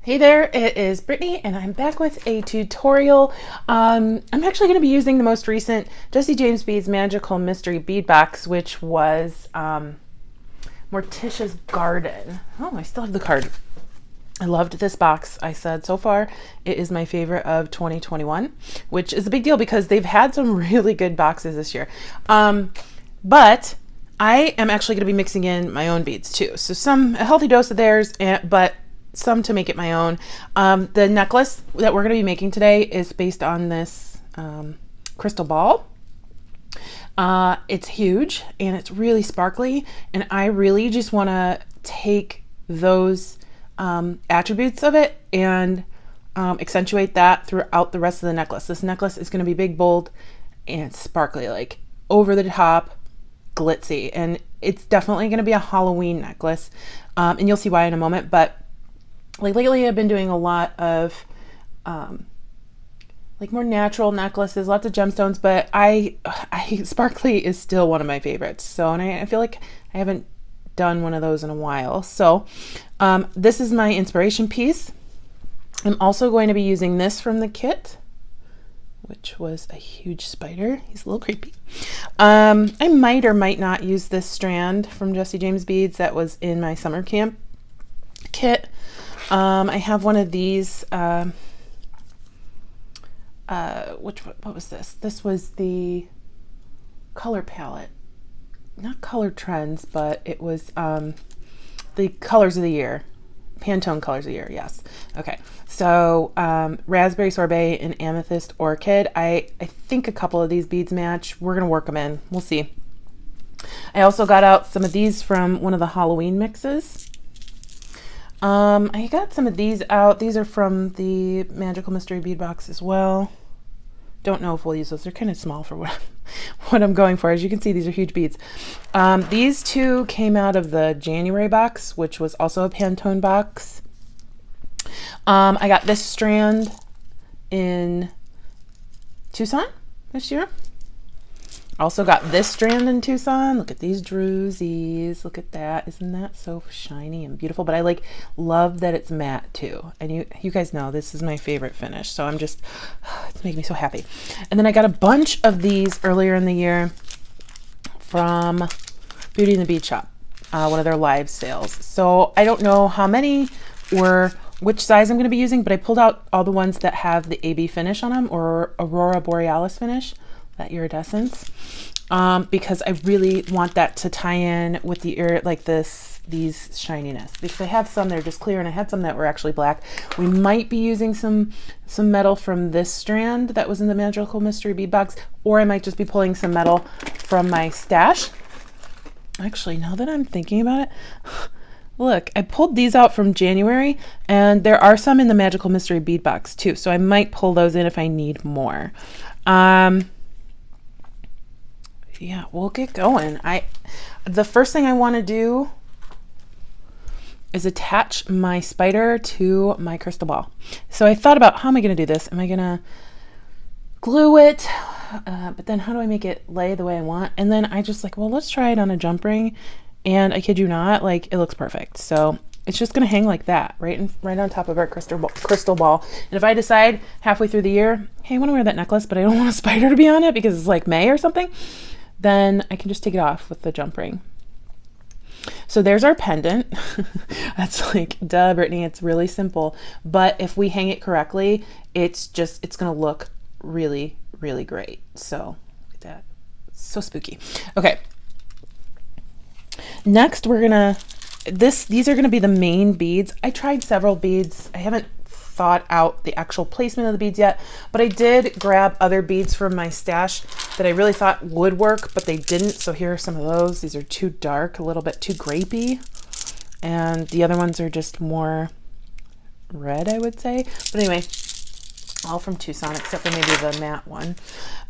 Hey there, it is Brittany and I'm back with a tutorial. I'm actually going to be using the most recent Jessie James Beads Magical Mystery Bead Box, which was Morticia's Garden. Oh, I still have the card. I loved this box. I said so far it is my favorite of 2021, which is a big deal because they've had some really good boxes this year. But I am actually going to be mixing in my own beads too. So a healthy dose of theirs, but some to make it my own. The necklace that we're going to be making today is based on this crystal ball. It's huge and it's really sparkly, and I really just want to take those attributes of it and accentuate that throughout the rest of the necklace. This necklace is going to be big, bold, and sparkly, like over the top, glitzy, and it's definitely going to be a Halloween necklace, and you'll see why in a moment. But like lately I've been doing a lot of like more natural necklaces, lots of gemstones, but I sparkly is still one of my favorites. So, and I feel like I haven't done one of those in a while. So this is my inspiration piece. I'm also going to be using this from the kit, which was a huge spider. He's a little creepy. I might or might not use this strand from Jessie James Beads that was in my summer camp kit. I have one of these, what was this? This was the color palette, not color trends, but it was the colors of the year, Pantone colors of the year. Yes. Okay. So raspberry sorbet and amethyst orchid. I think a couple of these beads match. We're going to work them in. We'll see. I also got out some of these from one of the Halloween mixes. I got some of these out. These are from the Magical Mystery Bead Box as well. Don't know if we'll use those. They're kind of small for what I'm going for. As you can see, these are huge beads. These two came out of the January box, which was also a Pantone box. I got this strand in Tucson this year. Also got this strand in Tucson. Look at these drusies. Look at that. Isn't that so shiny and beautiful? But I love that it's matte too. And you guys know this is my favorite finish. So it's making me so happy. And then I got a bunch of these earlier in the year from Beauty and the Bead Shop, one of their live sales. So I don't know how many or which size I'm going to be using, but I pulled out all the ones that have the AB finish on them, or Aurora Borealis finish, that iridescence, because I really want that to tie in with the these shininess, because I have some that are just clear and I had some that were actually black. We might be using some metal from this strand that was in the Magical Mystery Bead Box, or I might just be pulling some metal from my stash. Actually, now that I'm thinking about it, look, I pulled these out from January, and there are some in the Magical Mystery Bead Box too, so I might pull those in if I need more. Yeah, we'll get going. The first thing I want to do is attach my spider to my crystal ball. So I thought about, how am I going to do this? Am I going to glue it? But then how do I make it lay the way I want? And then I just well, let's try it on a jump ring. And I kid you not, it looks perfect. So it's just going to hang like that, right on top of our crystal ball. And if I decide halfway through the year, hey, I want to wear that necklace, but I don't want a spider to be on it because it's May or something, then I can just take it off with the jump ring. So there's our pendant. That's duh, Brittany, it's really simple. But if we hang it correctly, it's going to look really, really great. So look at that. It's so spooky. Okay. Next, we're going to, these are going to be the main beads. I tried several beads. I haven't thought out the actual placement of the beads yet, but I did grab other beads from my stash that I really thought would work, but they didn't. So here are some of those. These are too dark, a little bit too grapey, and the other ones are just more red, I would say. But anyway, all from Tucson except for maybe the matte one.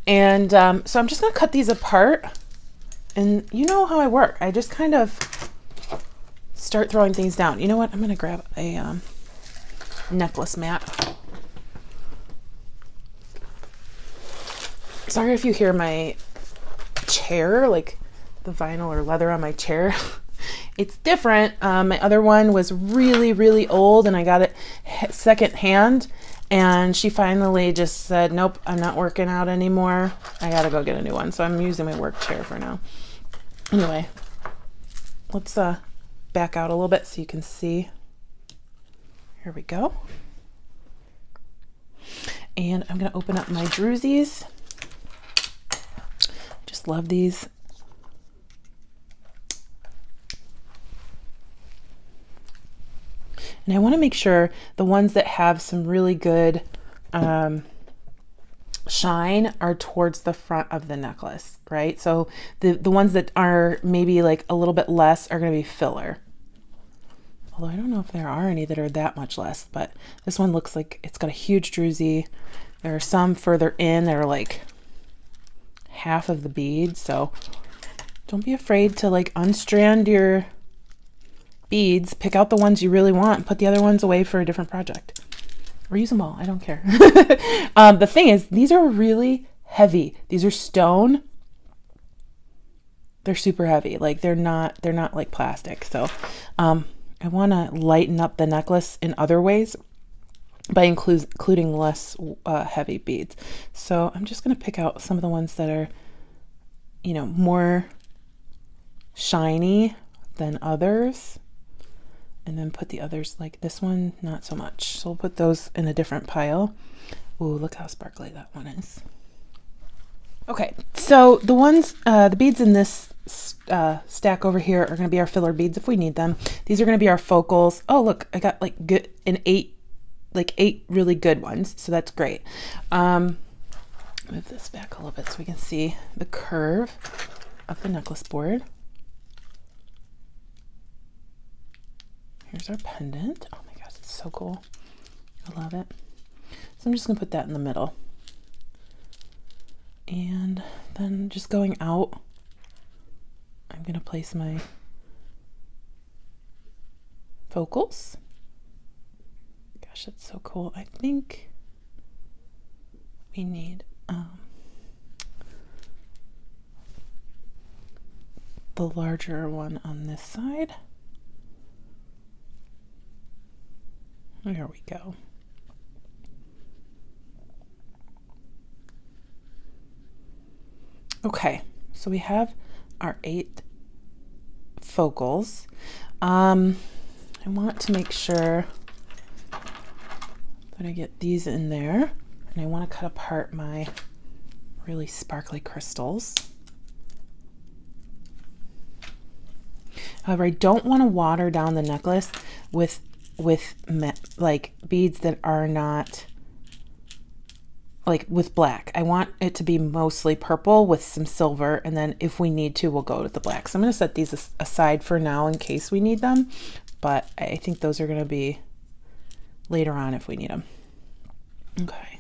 And so I'm just going to cut these apart, and you know how I work. I just kind of start throwing things down. You know what? I'm going to grab a necklace mat. Sorry if you hear my chair, the vinyl or leather on my chair. it's different. My other one was really, really old and I got it second hand. And she finally just said, nope, I'm not working out anymore. I gotta go get a new one. So I'm using my work chair for now. Anyway, let's back out a little bit so you can see. Here we go. And I'm gonna open up my Druzies. Just love these. And I want to make sure the ones that have some really good shine are towards the front of the necklace, right? So the ones that are maybe like a little bit less are going to be filler. Although I don't know if there are any that are that much less, but this one looks like it's got a huge druzy. There are some further in that are like half of the bead. So don't be afraid to like unstrand your beads, pick out the ones you really want, put the other ones away for a different project. Or use them all, I don't care. The thing is, these are really heavy. These are stone. They're super heavy. Like they're not like plastic. So I want to lighten up the necklace in other ways by including less heavy beads. So I'm just going to pick out some of the ones that are, you know, more shiny than others. And then put the others, like this one, not so much. So we'll put those in a different pile. Ooh, look how sparkly that one is. Okay, so the ones, the beads in this stack over here are going to be our filler beads if we need them. These are going to be our focals. Oh, look, I got like eight really good ones. So that's great. Move this back a little bit so we can see the curve of the necklace board. Here's our pendant. Oh my gosh, it's so cool. I love it. So I'm just gonna put that in the middle. And then just going out, I'm gonna place my focals. Gosh, that's so cool. I think we need the larger one on this side. There we go. Okay, so we have our 8 focals. I want to make sure that I get these in there, and I want to cut apart my really sparkly crystals. However, I don't want to water down the necklace with like beads that are not like with black. I want it to be mostly purple with some silver, and then if we need to, we'll go with the black. So I'm going to set these aside for now in case we need them, but I think those are going to be later on if we need them. Okay,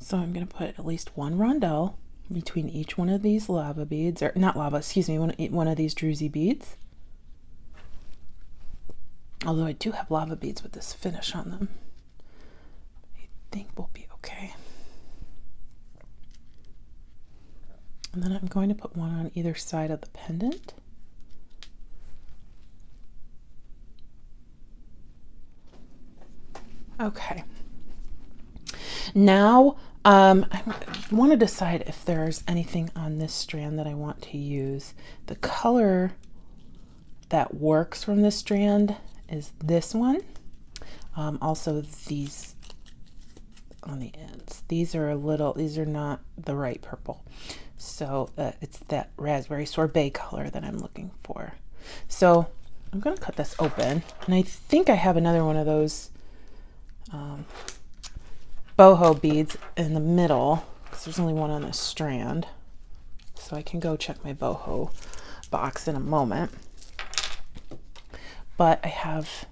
so I'm going to put at least one rondelle between each one of these lava beads, or not lava, excuse me, one of these druzy beads. Although I do have lava beads with this finish on them. I think we'll be okay. And then I'm going to put one on either side of the pendant. Okay. Now, I want to decide if there's anything on this strand that I want to use. The color that works from this strand is this one. Also these on the ends. These are not the right purple. So it's that raspberry sorbet color that I'm looking for. So I'm going to cut this open, and I think I have another one of those boho beads in the middle, because there's only one on this strand. So I can go check my boho box in a moment. But I have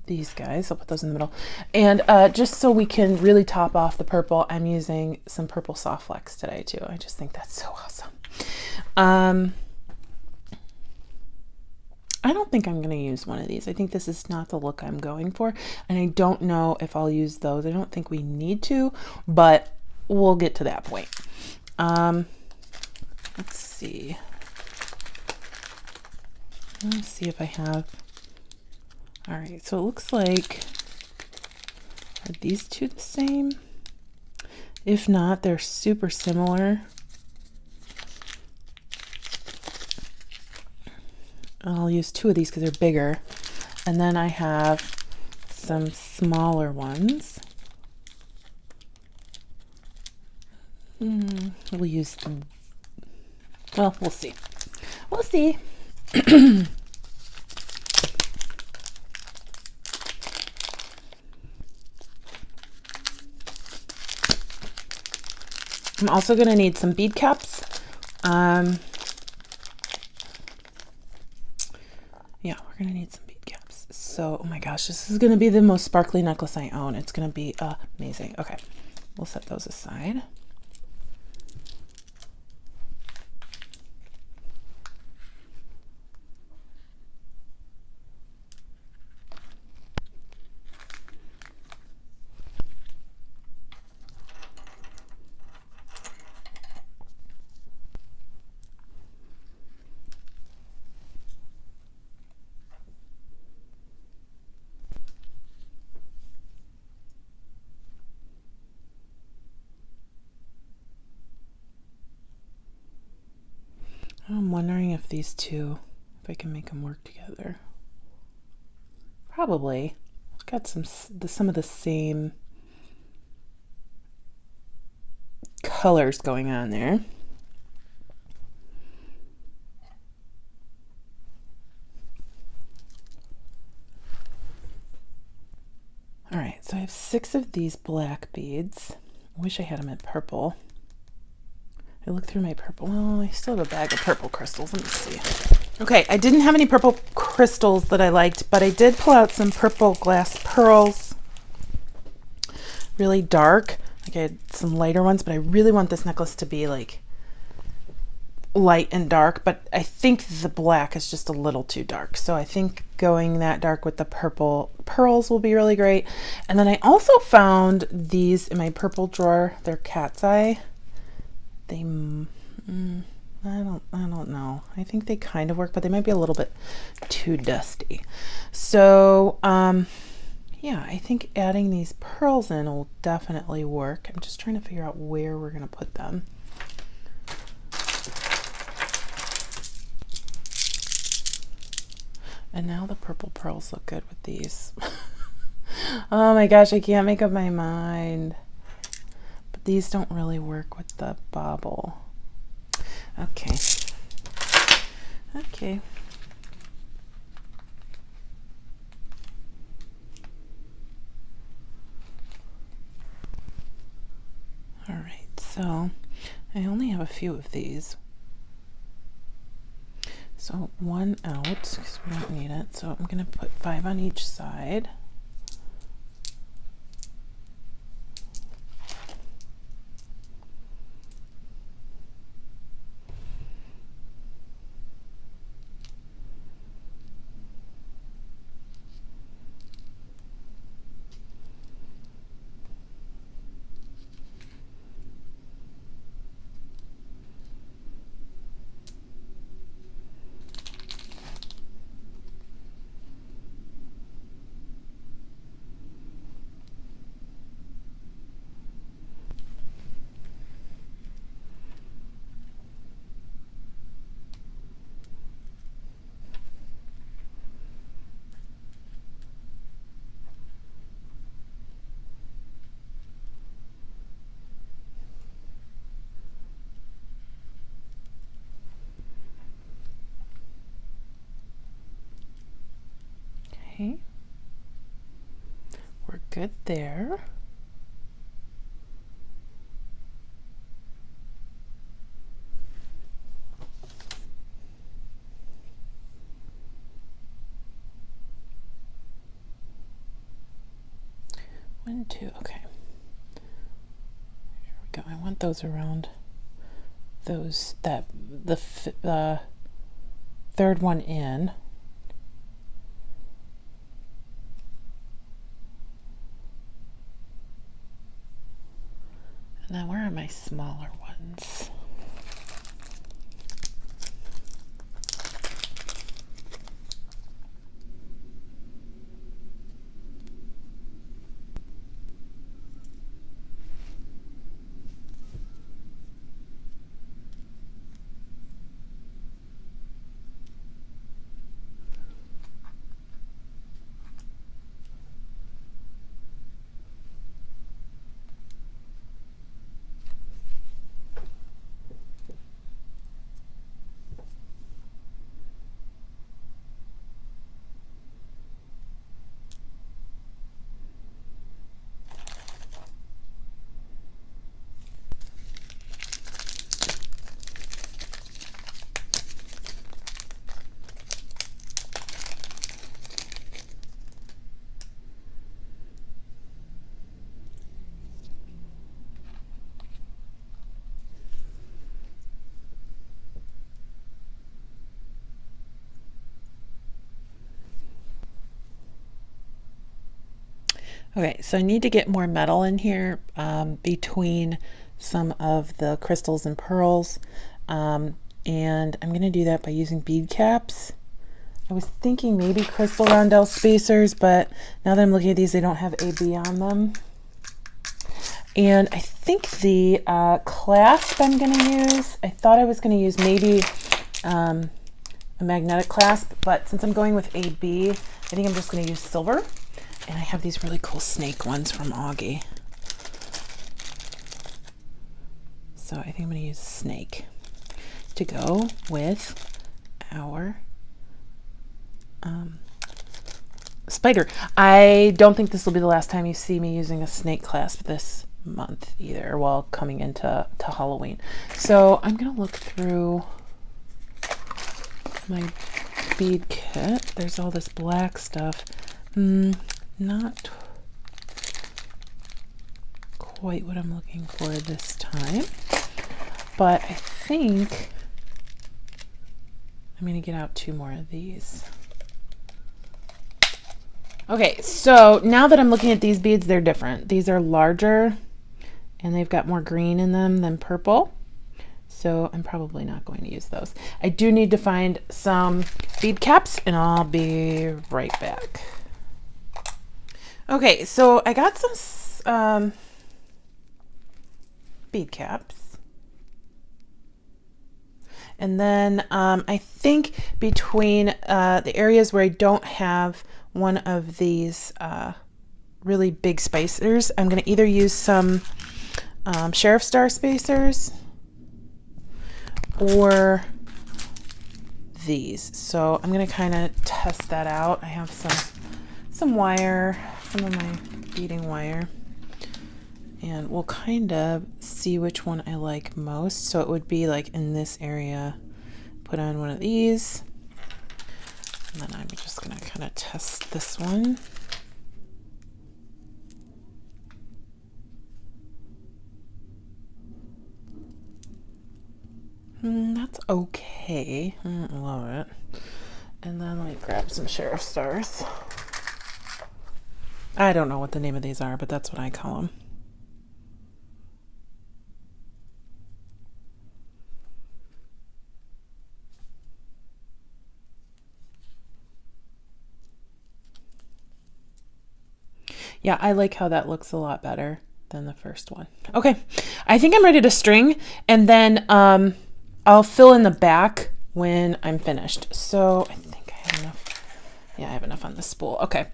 these guys. I'll put those in the middle. And just so we can really top off the purple, I'm using some purple soft flex today too. I just think that's so awesome. I don't think I'm going to use one of these. I think this is not the look I'm going for, and I don't know if I'll use those. I don't think we need to, but we'll get to that point. Let's see. Let's see if I have. All right, so it looks like, are these two the same? If not, they're super similar. I'll use two of these because they're bigger. And then I have some smaller ones. We'll use them. Well, we'll see. We'll see. I'm also going to need some bead caps. Yeah, we're going to need some bead caps. So, oh my gosh, this is going to be the most sparkly necklace I own. It's going to be amazing. Okay, we'll set those aside. I'm wondering if these two, if I can make them work together. Probably. Got some of the same colors going on there. All right, so I have 6 of these black beads. I wish I had them in purple. I looked through my purple. Oh, I still have a bag of purple crystals. Let me see. Okay, I didn't have any purple crystals that I liked, but I did pull out some purple glass pearls. Really dark. Like I had some lighter ones, but I really want this necklace to be like light and dark, but I think the black is just a little too dark. So I think going that dark with the purple pearls will be really great. And then I also found these in my purple drawer. They're cat's eye. They, I don't know. I think they kind of work, but they might be a little bit too dusty. So, yeah, I think adding these pearls in will definitely work. I'm just trying to figure out where we're going to put them. And now the purple pearls look good with these. Oh my gosh, I can't make up my mind. But these don't really work with the bobble. Okay. Okay. All right, so I only have a few of these. So one out, because we don't need it. So I'm going to put 5 on each side. Okay, we're good there. One, two, okay. Here we go. I want those around those, the third one in. And then where are my smaller ones? Okay, so I need to get more metal in here between some of the crystals and pearls. And I'm going to do that by using bead caps. I was thinking maybe crystal rondelle spacers, but now that I'm looking at these, they don't have AB on them. And I think the clasp I'm going to use, I thought I was going to use maybe a magnetic clasp, but since I'm going with AB, I think I'm just going to use silver. And I have these really cool snake ones from Augie. So I think I'm going to use a snake to go with our spider. I don't think this will be the last time you see me using a snake clasp this month either, while coming into Halloween. So I'm going to look through my bead kit. There's all this black stuff. Not quite what I'm looking for this time, but I think I'm going to get out 2 more of these. Okay, so now that I'm looking at these beads, they're different. These are larger and they've got more green in them than purple. So I'm probably not going to use those. I do need to find some bead caps and I'll be right back. Okay, so I got some bead caps. And then I think between the areas where I don't have one of these really big spacers, I'm going to either use some Sheriff Star spacers or these. So I'm going to kind of test that out. I have some wire, some of my beading wire, and we'll kind of see which one I like most. So it would be like in this area, put on one of these, and then I'm just going to kind of test this one. That's okay. I don't love it. And then let me grab some Sheriff Stars. I don't know what the name of these are, but that's what I call them. Yeah, I like how that looks a lot better than the first one. Okay, I think I'm ready to string, and then I'll fill in the back when I'm finished. So I think I have enough. Yeah, I have enough on the spool. Okay.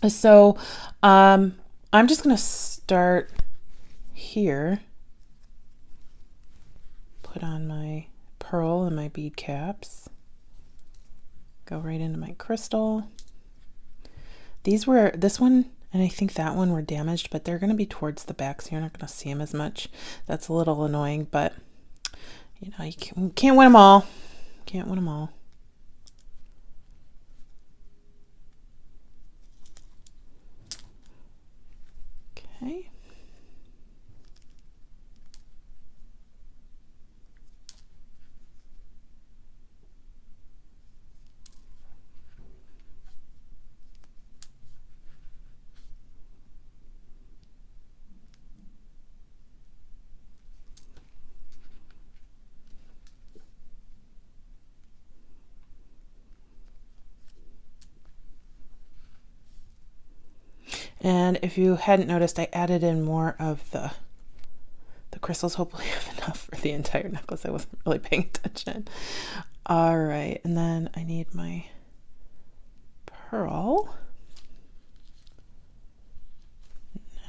So I'm just going to start here. Put on my pearl and my bead caps. Go right into my crystal. This one and I think that one were damaged, but they're going to be towards the back, so you're not going to see them as much. That's a little annoying, but you know, you can't win them all. Can't win them all. Okay. And if you hadn't noticed, I added in more of the crystals. Hopefully I have enough for the entire necklace. I wasn't really paying attention. All right, and then I need my pearl.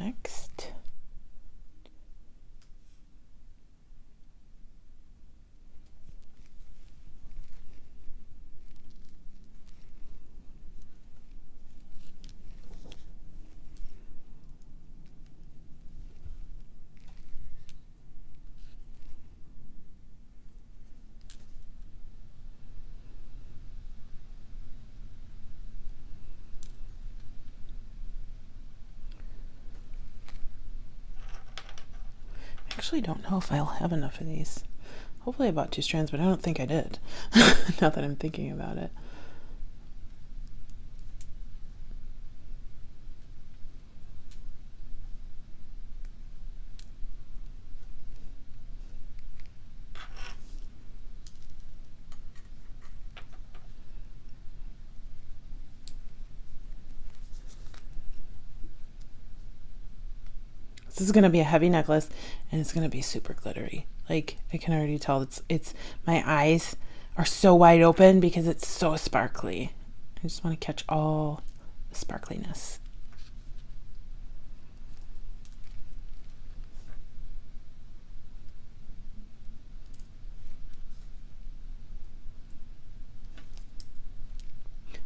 Next. Actually don't know if I'll have enough of these. Hopefully I bought 2 strands, but I don't think I did. Now that I'm thinking about it. This is going to be a heavy necklace, and it's going to be super glittery. Like, I can already tell it's my eyes are so wide open because it's so sparkly. I just want to catch all the sparkliness.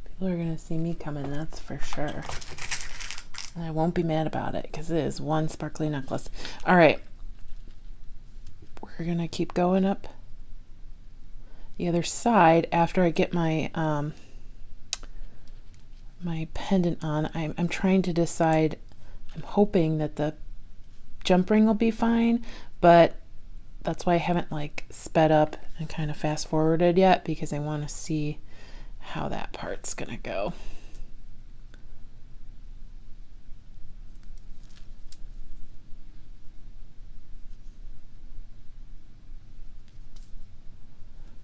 People are going to see me coming, that's for sure. And I won't be mad about it because it is one sparkly necklace. All right. We're going to keep going up the other side after I get my my pendant on. I'm trying to decide. I'm hoping that the jump ring will be fine, but that's why I haven't like sped up and kind of fast forwarded yet, because I want to see how that part's gonna go.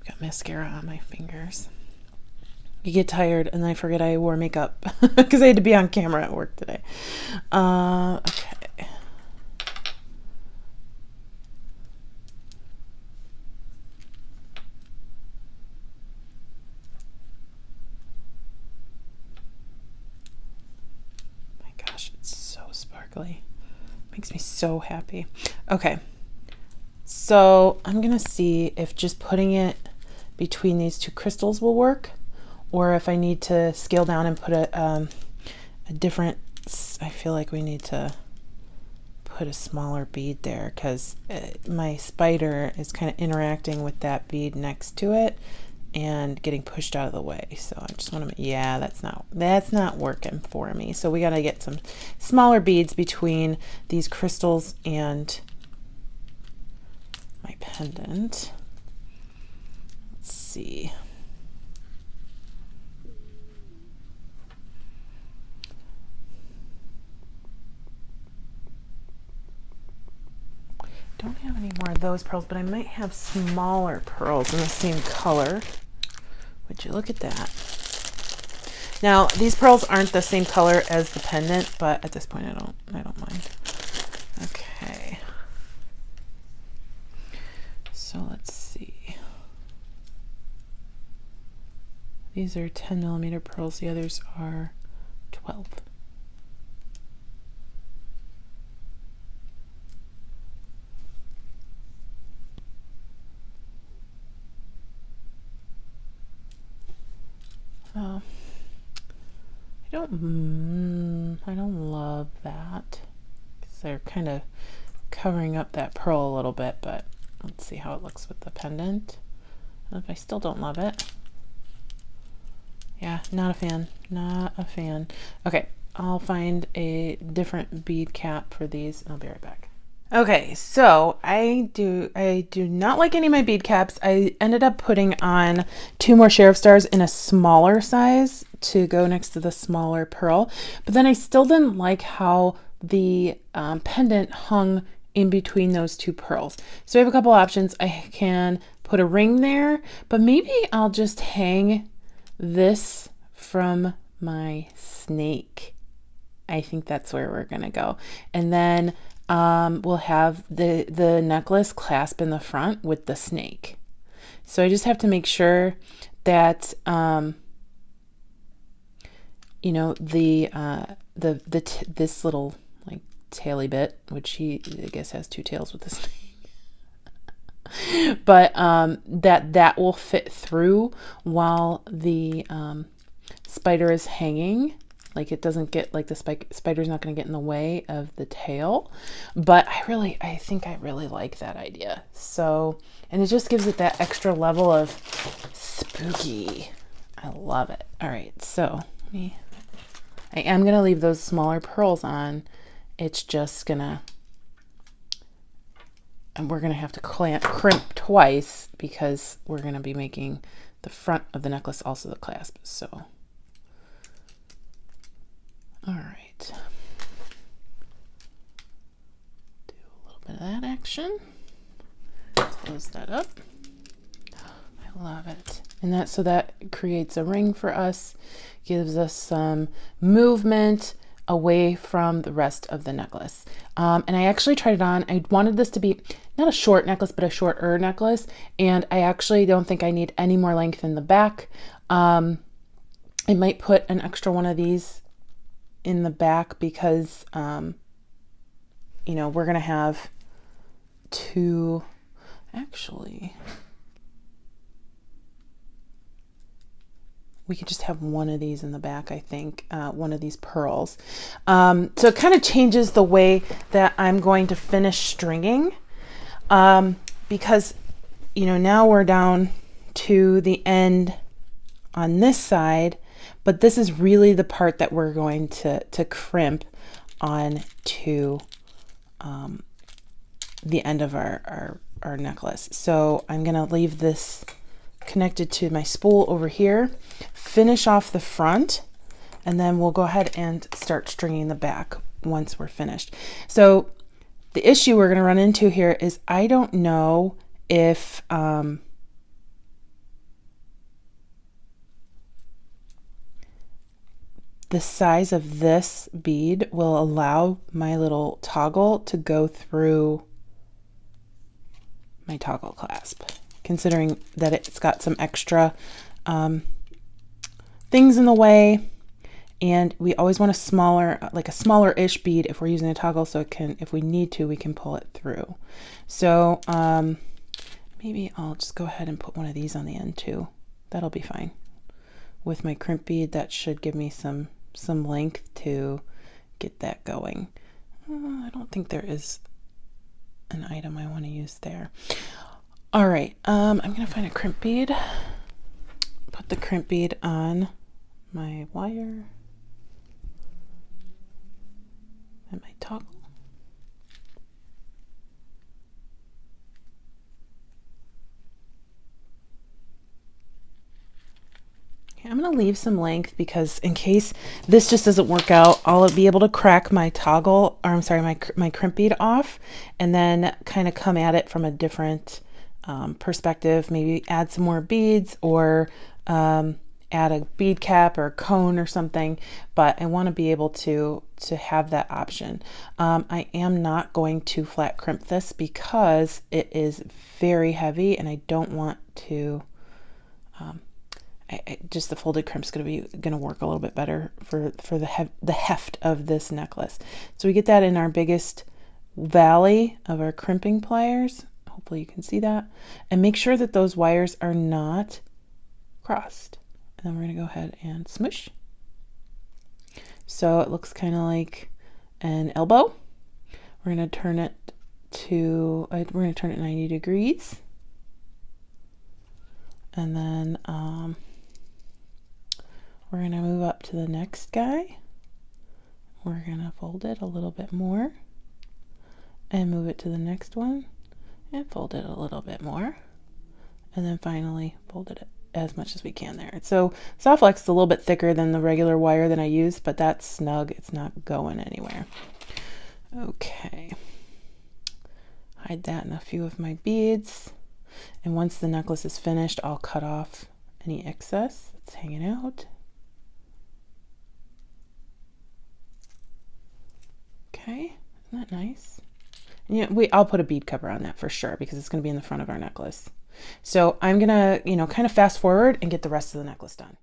Got mascara on my fingers. You get tired, and I forget I wore makeup because I had to be on camera at work today. Okay. My gosh, it's so sparkly. Makes me so happy. Okay. So I'm going to see if just putting it between these two crystals will work, or if I need to scale down and put a different, I feel like we need to put a smaller bead there because my spider is kind of interacting with that bead next to it and getting pushed out of the way. So I just want to, yeah, that's not working for me. So we got to get some smaller beads between these crystals and my pendant. Let's see. Don't have any more of those pearls, but I might have smaller pearls in the same color. Would you look at that? Now, these pearls aren't the same color as the pendant, but at this point I don't mind. Okay. So let's see. These are 10 millimeter pearls, the others are 12. I don't love that because they're kind of covering up that pearl a little bit, but let's see how it looks with the pendant. And if I still don't love it, yeah, not a fan. Okay, I'll find a different bead cap for these and I'll be right back. Okay, so I do not like any of my bead caps. I ended up putting on 2 more sheriff stars in a smaller size to go next to the smaller pearl, but then I still didn't like how the pendant hung in between those 2 pearls. So I have a couple options. I can put a ring there, but maybe I'll just hang this from my snake. I think that's where we're gonna go, and then we'll have the necklace clasp in the front with the snake. So I just have to make sure that you know, this little like taily bit, which he I guess has 2 tails with the snake, but that will fit through while the spider is hanging. Like it doesn't get, like the spider's not going to get in the way of the tail. But I think I really like that idea. So, and it just gives it that extra level of spooky. I love it. All right, so I am going to leave those smaller pearls on. It's just gonna, and we're going to have to crimp twice because we're going to be making the front of the necklace also the clasp. So all right, do a little bit of that action. Close that up. I love it. And that creates a ring for us, gives us some movement. away from the rest of the necklace. And I actually tried it on. I wanted this to be not a short necklace, but a shorter necklace. And I actually don't think I need any more length in the back. I might put an extra one of these in the back because, you know, we're going to have two, actually, we could just have one of these in the back, I think, one of these pearls. So it kind of changes the way that I'm going to finish stringing, because, you know, now we're down to the end on this side, but this is really the part that we're going to crimp on to the end of our necklace. So I'm going to leave this connected to my spool over here, finish off the front, and then we'll go ahead and start stringing the back once we're finished. So the issue we're going to run into here is I don't know if the size of this bead will allow my little toggle to go through my toggle clasp, considering that it's got some extra things in the way, and we always want a smaller, like a smaller-ish bead if we're using a toggle, so it can, if we need to, we can pull it through. So maybe I'll just go ahead and put one of these on the end too. That'll be fine. With my crimp bead, that should give me some length to get that going. I don't think there is an item I want to use there. All right, I'm gonna find a crimp bead, put the crimp bead on my wire and my toggle. Okay, I'm gonna leave some length because in case this just doesn't work out, I'll be able to crack my toggle, or I'm sorry, my crimp bead off, and then kind of come at it from a different perspective, maybe add some more beads, or add a bead cap or a cone or something, but I want to be able to have that option. I am not going to flat crimp this because it is very heavy and I don't want to, just the folded crimp's going to work a little bit better for the heft of this necklace. So we get that in our biggest valley of our crimping pliers. Hopefully you can see that, and make sure that those wires are not crossed. And then we're going to go ahead and smoosh. So it looks kind of like an elbow. We're going to turn it to, we're going to turn it 90 degrees. And then we're going to move up to the next guy. We're going to fold it a little bit more and move it to the next one and fold it a little bit more. And then finally fold it as much as we can there. So soft flex is a little bit thicker than the regular wire that I use, but that's snug. It's not going anywhere. Okay. Hide that in a few of my beads. And once the necklace is finished, I'll cut off any excess that's hanging out. Okay, isn't that nice? And yeah, I'll put a bead cover on that for sure because it's going to be in the front of our necklace. So I'm going to, kind of fast forward and get the rest of the necklace done.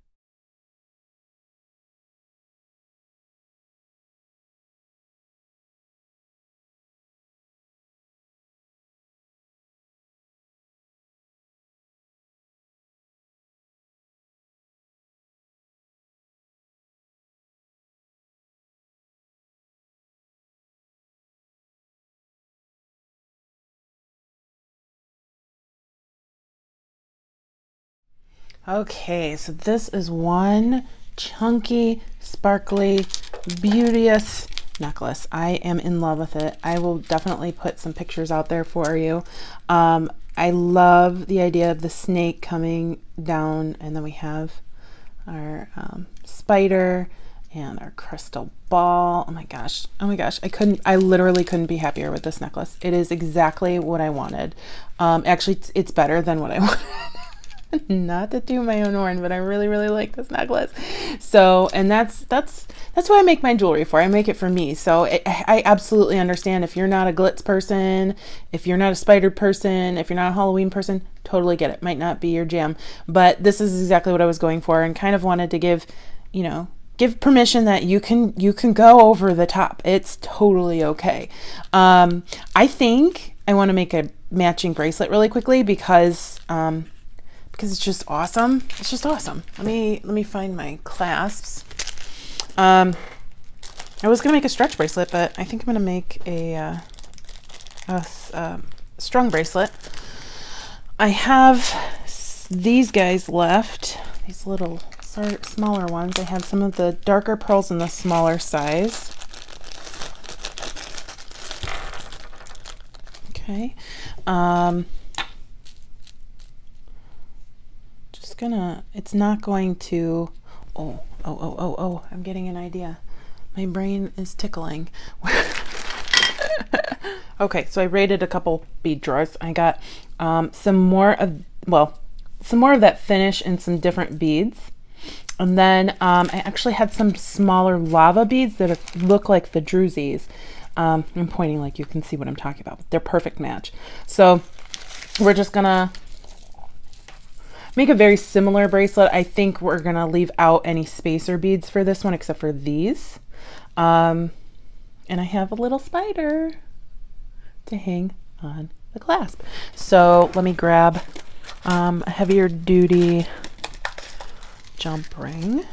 Okay, so this is one chunky, sparkly, beauteous necklace. I am in love with it. I will definitely put some pictures out there for you. I love the idea of the snake coming down, and then we have our spider and our crystal ball. Oh my gosh, I literally couldn't be happier with this necklace. It is exactly what I wanted. Actually, it's better than what I wanted. Not to toot my own horn, but I really, really like this necklace. So, and that's what I make my jewelry for. I make it for me. So I absolutely understand if you're not a glitz person, if you're not a spider person, if you're not a Halloween person, totally get it. Might not be your jam, but this is exactly what I was going for, and kind of wanted to give, you know, give permission that you can go over the top. It's totally okay. I think I want to make a matching bracelet really quickly because it's just awesome. It's just awesome. Let me find my clasps. I was gonna make a stretch bracelet, but I think I'm gonna make a strung bracelet. I have these guys left. These little smaller ones. I have some of the darker pearls in the smaller size. Okay. Just gonna, it's not going to, oh, I'm getting an idea. My brain is tickling. Okay, so I raided a couple bead drawers. I got some more of that finish and some different beads. And then I actually had some smaller lava beads that look like the drusies. I'm pointing like you can see what I'm talking about. They're perfect match. So we're just gonna make a very similar bracelet. I think we're gonna leave out any spacer beads for this one except for these. And I have a little spider to hang on the clasp. So let me grab a heavier duty jump ring.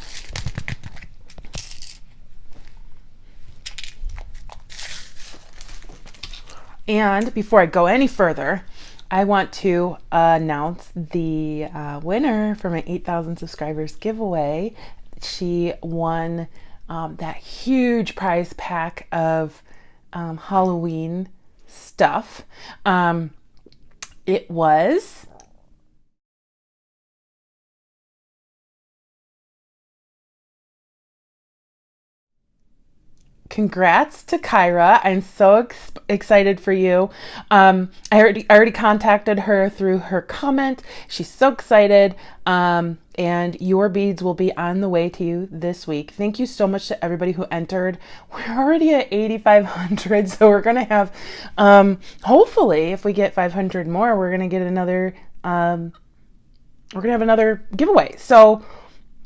And before I go any further, I want to announce the winner for my 8,000 subscribers giveaway. She won that huge prize pack of Halloween stuff. It was congrats to Kyra. I'm so excited for you. I already contacted her through her comment. She's so excited. And your beads will be on the way to you this week. Thank you so much to everybody who entered. We're already at 8,500, so we're gonna have, hopefully, if we get 500 more, we're gonna get another. We're gonna have another giveaway. So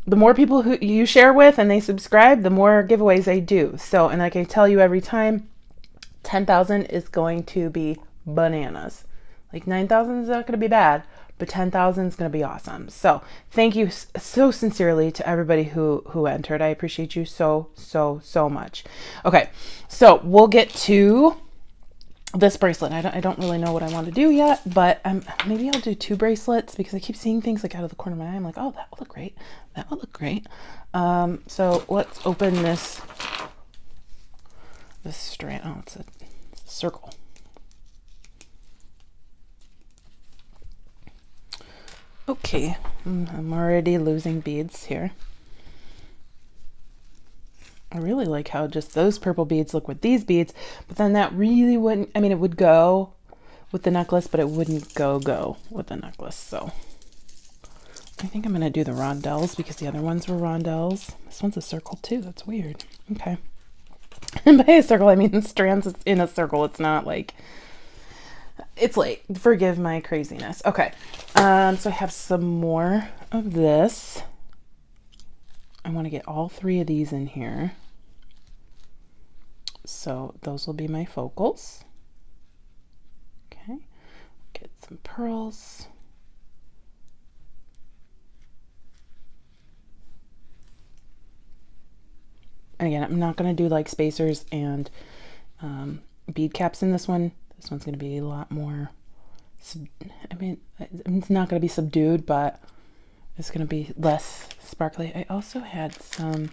the more people who you share with and they subscribe, the more giveaways I do. So, and like I tell you every time, 10,000 is going to be bananas. Like 9,000 is not going to be bad, but 10,000 is going to be awesome. So thank you so sincerely to everybody who entered. I appreciate you so much. Okay, so we'll get to this bracelet. I don't really know what I want to do yet, but maybe I'll do 2 bracelets because I keep seeing things like out of the corner of my eye. I'm like, oh, that would look great. That would look great. So let's open this strand. Oh, it's a circle. Okay, I'm already losing beads here. I really like how just those purple beads look with these beads, but then that really wouldn't, I mean, it would go with the necklace, but it wouldn't go with the necklace. So I think I'm going to do the rondelles because the other ones were rondelles. This one's a circle too. That's weird. Okay. And by a circle, I mean the strands in a circle. It's not like, it's late. Forgive my craziness. Okay. So I have some more of this. I want to get all 3 of these in here. So those will be my focals. Okay. Get some pearls. Again, I'm not going to do like spacers and bead caps in this one. This one's going to be a lot more, I mean, it's not going to be subdued, but it's going to be less sparkly. I also had some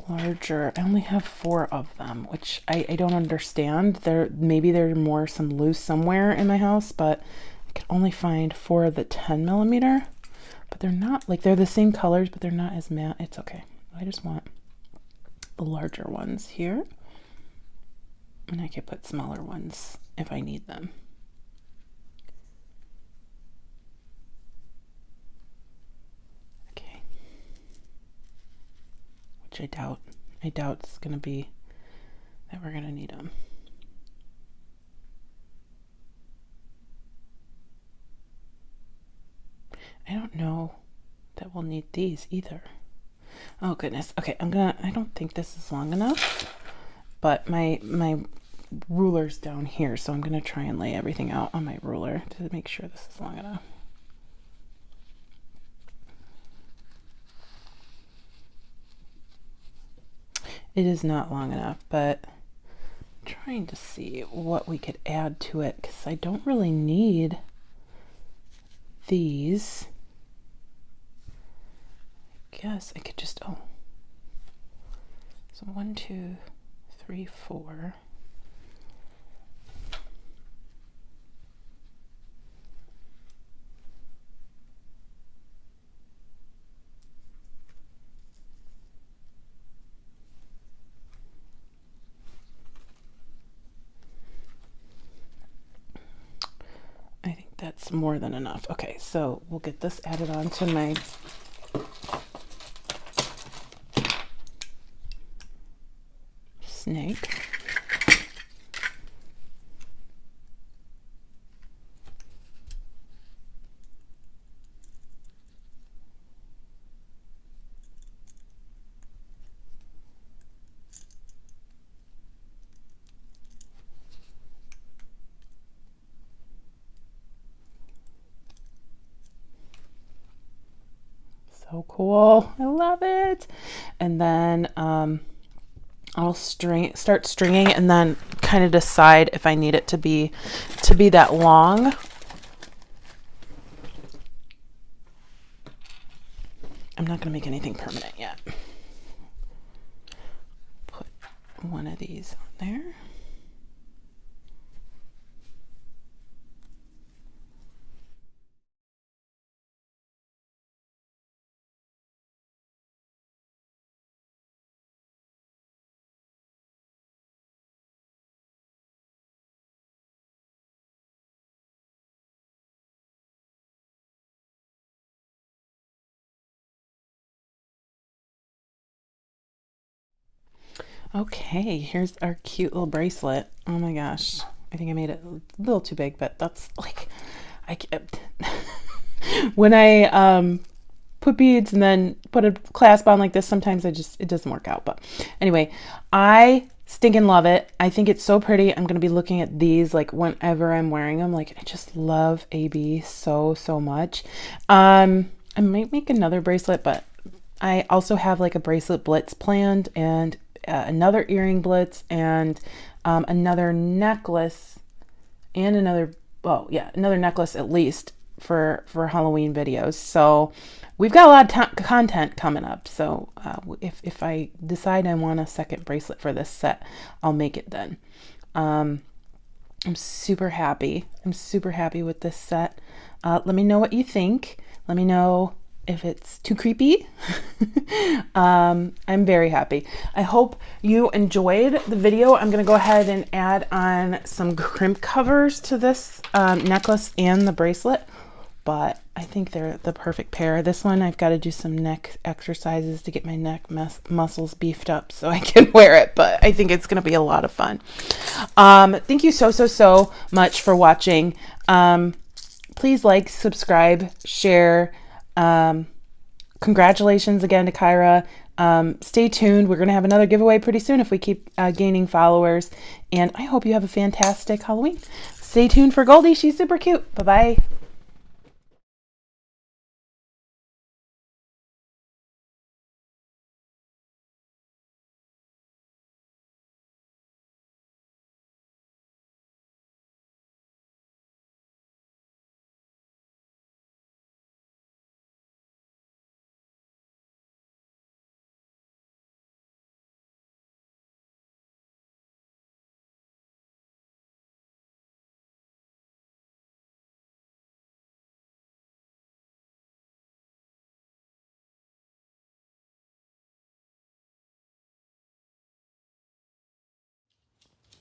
larger, I only have 4 of them, which I don't understand. Maybe there are more, some loose somewhere in my house, but I could only find 4 of the 10 millimeter, but they're not, like, they're the same colors, but they're not as matte. It's okay. I just want the larger ones here, and I could put smaller ones if I need them. which I doubt. I doubt it's going to be that we're going to need them. I don't know that we'll need these either. Oh goodness. Okay, I don't think this is long enough, but my ruler's down here, so I'm gonna try and lay everything out on my ruler to make sure this is long enough. It is not long enough, but I'm trying to see what we could add to it, because I don't really need these. I guess I could just, oh, so 1, 2, 3, 4. I think that's more than enough. Okay, so we'll get this added on to my snake. So cool. I love it. And then I'll start stringing and then kind of decide if I need it to be that long. I'm not going to make anything permanent yet. Put one of these on there. Okay, here's our cute little bracelet. Oh my gosh. I think I made it a little too big, but that's like, I kept, when I put beads and then put a clasp on like this, sometimes it doesn't work out. But anyway, I stinking love it. I think it's so pretty. I'm going to be looking at these like whenever I'm wearing them. Like I just love AB so much. I might make another bracelet, but I also have like a bracelet blitz planned and another earring blitz and another necklace and another necklace at least for Halloween videos. So we've got a lot of content coming up. So if I decide I want a second bracelet for this set, I'll make it then. I'm super happy. I'm super happy with this set. Let me know what you think. Let me know if it's too creepy. I'm very happy. I hope you enjoyed the video. I'm going to go ahead and add on some crimp covers to this necklace and the bracelet, but I think they're the perfect pair. This one, I've got to do some neck exercises to get my neck muscles beefed up so I can wear it, but I think it's going to be a lot of fun. Thank you so much for watching. Please like, subscribe, share. Congratulations again to Kyra. Stay tuned. We're going to have another giveaway pretty soon if we keep gaining followers. And I hope you have a fantastic Halloween. Stay tuned for Goldie. She's super cute. Bye-bye.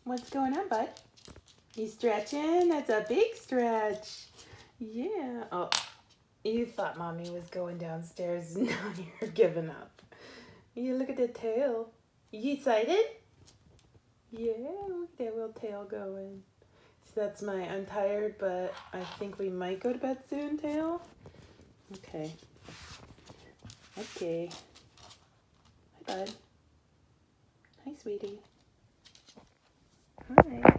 What's going on, bud? You stretching? That's a big stretch. Yeah. Oh, you thought mommy was going downstairs. Now you're giving up. Yeah, look at the tail. You excited? Yeah, look at that little tail going. So that's my I'm tired, but I think we might go to bed soon tail. Okay. Okay. Hi, bud. Hi, sweetie. Hi.